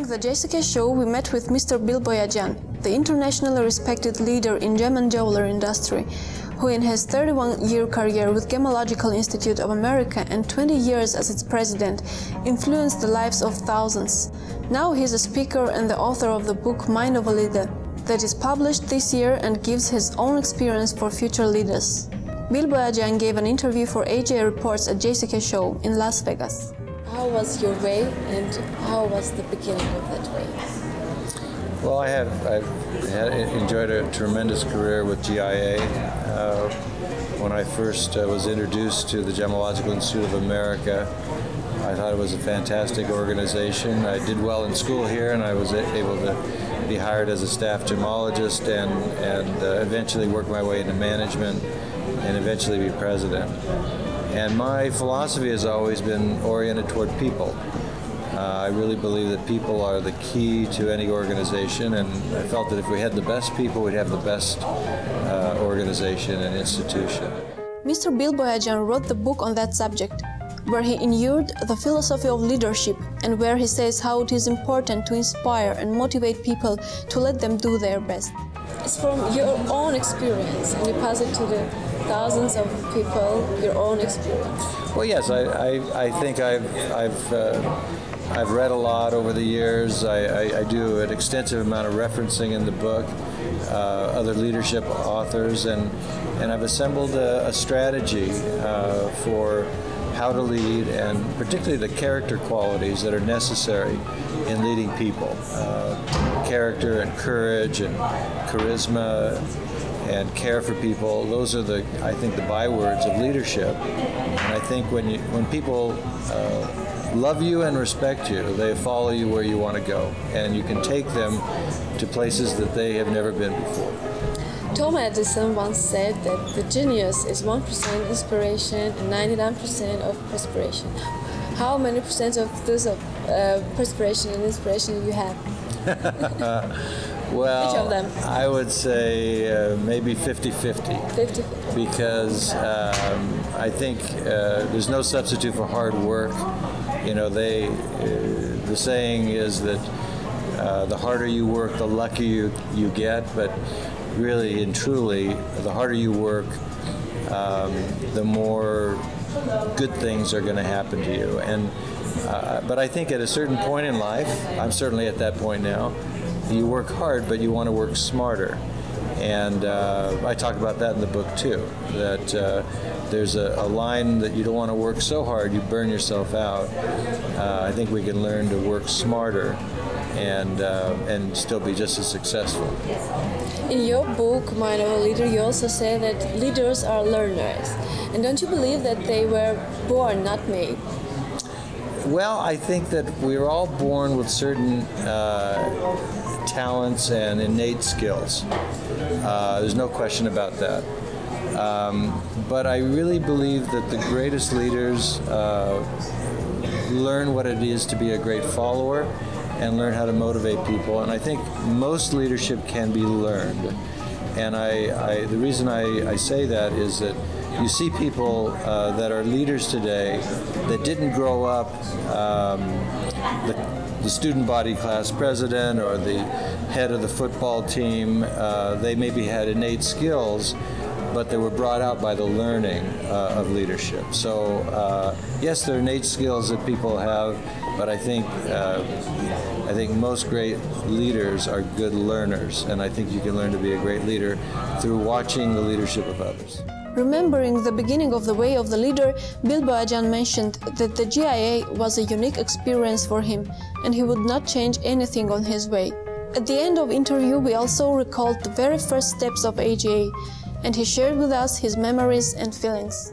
During the JCK Show, we met with Mr. Boyajian, the internationally respected leader in German jewelry industry, who in his 31-year career with Gemological Institute of America and 20 years as its president, influenced the lives of thousands. Now he is a speaker and the author of the book Mind of a Leader, that is published this year and gives his own experience for future leaders. Boyajian gave an interview for AJ Reports at JCK Show in Las Vegas. How was your way and how was the beginning of that way? Well, I've enjoyed a tremendous career with GIA. When I first was introduced to the Gemological Institute of America, I thought it was a fantastic organization. I did well in school here, and I was able to be hired as a staff gemologist and eventually work my way into management and eventually be president. And my philosophy has always been oriented toward people. I really believe that people are the key to any organization, and I felt that if we had the best people, we'd have the best organization and institution. Mr. Boyajian wrote the book on that subject, where he inured the philosophy of leadership and where he says how it is important to inspire and motivate people to let them do their best. It's from your own experience, and you pass it to the thousands of people, your own experience. Well, yes, I think I've read a lot over the years. I do an extensive amount of referencing in the book, other leadership authors, and I've assembled a strategy for how to lead, and particularly the character qualities that are necessary in leading people. Character and courage and charisma and care for people, those are I think the bywords of leadership. And I think when people love you and respect you, they follow you where you want to go, and you can take them to places that they have never been before. Thomas Edison once said that the genius is 1% inspiration and 99% of perspiration. How many percent of this perspiration and inspiration do you have? Well, which of them? I would say maybe 50-50. 50-50. Because I think there's no substitute for hard work. You know, the saying is that the harder you work, the luckier you get, but really and truly, the harder you work, the more good things are going to happen to you. And but I think at a certain point in life, I'm certainly at that point now, you work hard, but you want to work smarter. And I talk about that in the book too, that there's a line that you don't want to work so hard you burn yourself out. I think we can learn to work smarter and still be just as successful. In your book, Mind of a Leader, you also say that leaders are learners. And don't you believe that they were born, not made? Well, I think that we're all born with certain talents and innate skills. There's no question about that. But I really believe that the greatest leaders learn what it is to be a great follower and learn how to motivate people. And I think most leadership can be learned. And the reason I say that is that you see people that are leaders today that didn't grow up the student body class president or the head of the football team. They maybe had innate skills, but they were brought out by the learning of leadership. So yes, there are innate skills that people have, but I think most great leaders are good learners, and I think you can learn to be a great leader through watching the leadership of others. Remembering the beginning of the way of the leader, Boyajian mentioned that the GIA was a unique experience for him, and he would not change anything on his way. At the end of the interview, we also recalled the very first steps of AGA, and he shared with us his memories and feelings.